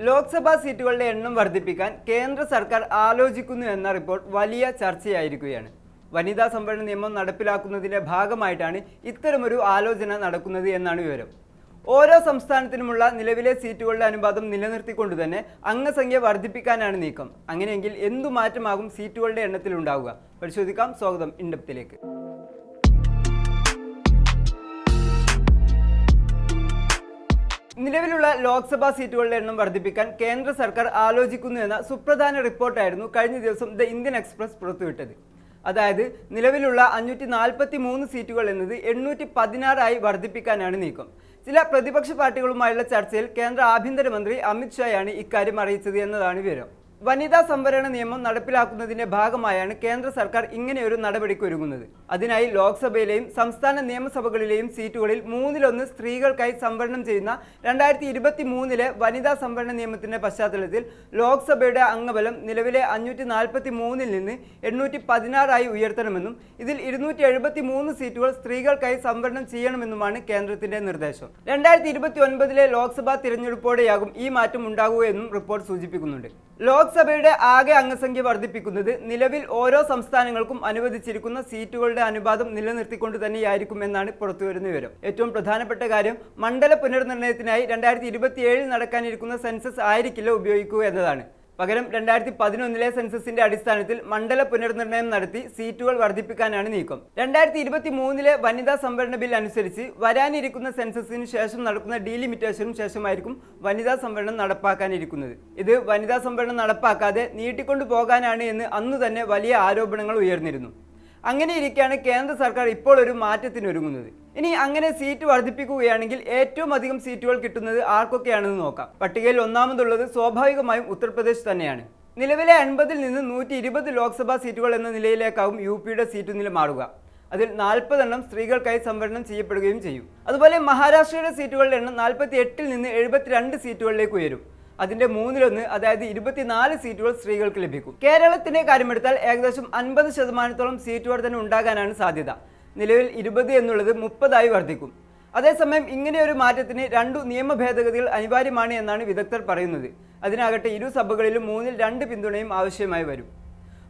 ലോക്സഭാ സീറ്റുകളുടെ എണ്ണം വർദ്ധിപ്പിക്കാൻ കേന്ദ്ര സർക്കാർ ആലോചിക്കുന്നു എന്ന റിപ്പോർട്ട് വലിയ ചർച്ചയായിരിക്കുകയാണ്. വനിതാ സംവരണ നിയമം നടപ്പിലാക്കുന്നതിന്റെ ഭാഗമായിട്ടാണ് ഇത്തരമൊരു ആലോചന നടക്കുന്നത് എന്നാണ് വിവരം. ഓരോ സംസ്ഥാനത്തിനുമുള്ള നിലവിലെ സീറ്റുകളുടെ അനുപാതം നിലനിർത്തിക്കൊണ്ട് തന്നെ അംഗസംഖ്യ വർദ്ധിപ്പിക്കാനാണ് നീക്കം. അങ്ങനെയെങ്കിൽ എന്തു മാറ്റമാകും സീറ്റുകളുടെ എണ്ണത്തിൽ ഉണ്ടാവുക? പരിശോധിക്കാം. സ്വാഗതം ഇൻഡെപ്തിലേക്ക്. നിലവിലുള്ള ലോക്സഭാ സീറ്റുകളുടെ എണ്ണം വർദ്ധിപ്പിക്കാൻ കേന്ദ്ര സർക്കാർ ആലോചിക്കുന്നു എന്ന സുപ്രധാന റിപ്പോർട്ടായിരുന്നു കഴിഞ്ഞ ദിവസം ദ ഇന്ത്യൻ എക്സ്പ്രസ് പുറത്തുവിട്ടത്. അതായത് നിലവിലുള്ള 543 സീറ്റുകൾ എന്നത് 816 ആയി വർദ്ധിപ്പിക്കാനാണ് നീക്കം. ചില പ്രതിപക്ഷ പാർട്ടികളുമായുള്ള ചർച്ചയിൽ കേന്ദ്ര ആഭ്യന്തരമന്ത്രി അമിത് ഷായാണ് ഇക്കാര്യം അറിയിച്ചത് എന്നതാണ് വിവരം. വനിതാ സംവരണ നിയമം നടപ്പിലാക്കുന്നതിന്റെ ഭാഗമായാണ് കേന്ദ്ര സർക്കാർ ഇങ്ങനെയൊരു നടപടിക്ക് ഒരുങ്ങുന്നത്. അതിനായി ലോക്സഭയിലെയും സംസ്ഥാന നിയമസഭകളിലെയും സീറ്റുകളിൽ 1/3 സ്ത്രീകൾക്കായി സംവരണം ചെയ്യുന്ന 2023 വനിതാ സംവരണ നിയമത്തിന്റെ പശ്ചാത്തലത്തിൽ ലോക്സഭയുടെ അംഗബലം നിലവിലെ 543 നിന്ന് 816 ആയി ഉയർത്തണമെന്നും ഇതിൽ 273 സീറ്റുകൾ സ്ത്രീകൾക്കായി സംവരണം ചെയ്യണമെന്നുമാണ് കേന്ദ്രത്തിന്റെ നിർദ്ദേശം. 2029 ലോക്സഭാ തിരഞ്ഞെടുപ്പോടെയാകും ഈ മാറ്റം ഉണ്ടാകുകയെന്നും റിപ്പോർട്ട് സൂചിപ്പിക്കുന്നുണ്ട്. ലോക്സഭയുടെ ആകെ അംഗസംഖ്യ വർദ്ധിപ്പിക്കുന്നത് നിലവിൽ ഓരോ സംസ്ഥാനങ്ങൾക്കും അനുവദിച്ചിരിക്കുന്ന സീറ്റുകളുടെ അനുപാതം നിലനിർത്തിക്കൊണ്ട് തന്നെയായിരിക്കും എന്നാണ് പുറത്തുവരുന്ന വിവരം. ഏറ്റവും പ്രധാനപ്പെട്ട കാര്യം മണ്ഡല പുനർനിർണയത്തിനായി 2027 നടക്കാനിരിക്കുന്ന സെൻസസ് ആയിരിക്കില്ല ഉപയോഗിക്കുക എന്നതാണ്. പകരം 2011 സെൻസസിന്റെ അടിസ്ഥാനത്തിൽ മണ്ഡല പുനർനിർണയം നടത്തി സീറ്റുകൾ വർദ്ധിപ്പിക്കാനാണ് നീക്കം. 2023 വനിതാ സംവരണ ബിൽ അനുസരിച്ച് വരാനിരിക്കുന്ന സെൻസസിന് ശേഷം നടക്കുന്ന ഡീലിമിറ്റേഷനും ശേഷമായിരിക്കും വനിതാ സംവരണം നടപ്പാക്കാനിരിക്കുന്നത്. ഇത് വനിതാ സംവരണം നടപ്പാക്കാതെ നീട്ടിക്കൊണ്ടു പോകാനാണ് എന്ന് അന്നു തന്നെ വലിയ ആരോപണങ്ങൾ ഉയർന്നിരുന്നു. അങ്ങനെയിരിക്കെയാണ് കേന്ദ്ര സർക്കാർ ഇപ്പോൾ ഒരു മാറ്റത്തിനൊരുങ്ങുന്നത്. ഇനി അങ്ങനെ സീറ്റ് വർദ്ധിപ്പിക്കുകയാണെങ്കിൽ ഏറ്റവും അധികം സീറ്റുകൾ കിട്ടുന്നത് ആർക്കൊക്കെയാണെന്ന് നോക്കാം. പട്ടികയിൽ ഒന്നാമതുള്ളത് സ്വാഭാവികമായും ഉത്തർപ്രദേശ് തന്നെയാണ്. നിലവിലെ 80 നിന്ന് 120 ലോക്സഭാ സീറ്റുകൾ എന്ന നിലയിലേക്കാവും യുപിയുടെ സീറ്റ് നില മാറുക. അതിൽ 40 എണ്ണം സ്ത്രീകൾക്കായി സംവരണം ചെയ്യപ്പെടുകയും ചെയ്യും. അതുപോലെ മഹാരാഷ്ട്രയുടെ സീറ്റുകളുടെ എണ്ണം 48 നിന്ന് 72 സീറ്റുകളിലേക്ക് ഉയരും. അതിന്റെ 1/3 അതായത് 24 സീറ്റുകൾ സ്ത്രീകൾക്ക് ലഭിക്കും. കേരളത്തിന്റെ കാര്യമെടുത്താൽ ഏകദേശം 50% സീറ്റ് വർധന ഉണ്ടാകാനാണ് സാധ്യത. നിലവിൽ 20 എന്നുള്ളത് 30 ആയി വർദ്ധിക്കും. അതേസമയം ഇങ്ങനെയൊരു മാറ്റത്തിന് 2 നിയമ ഭേദഗതികൾ അനിവാര്യമാണ് എന്നാണ് വിദഗ്ധർ പറയുന്നത്. അതിനാകട്ടെ ഇരു സഭകളിലും 3/2 പിന്തുണയും ആവശ്യമായി വരും.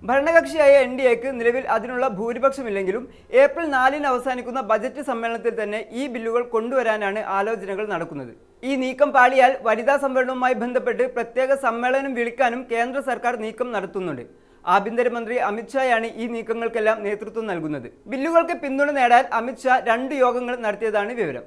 ഭരണകക്ഷിയായ NDAക്ക് നിലവിൽ അതിനുള്ള ഭൂരിപക്ഷമില്ലെങ്കിലും ഏപ്രിൽ 4 അവസാനിക്കുന്ന ബജറ്റ് സമ്മേളനത്തിൽ തന്നെ ഈ ബില്ലുകൾ കൊണ്ടുവരാനാണ് ആലോചനകൾ നടക്കുന്നത്. ഈ നീക്കം പാളിയാൽ വനിതാ സംവരണവുമായി ബന്ധപ്പെട്ട് പ്രത്യേക സമ്മേളനം വിളിക്കാനും കേന്ദ്ര സർക്കാർ നീക്കം നടത്തുന്നുണ്ട്. ആഭ്യന്തരമന്ത്രി അമിത് ഷായാണ് ഈ നീക്കങ്ങൾക്കെല്ലാം നേതൃത്വം നൽകുന്നത്. ബില്ലുകൾക്ക് പിന്തുണ നേടാൻ അമിത് ഷാ 2 യോഗങ്ങൾ നടത്തിയതാണ് വിവരം.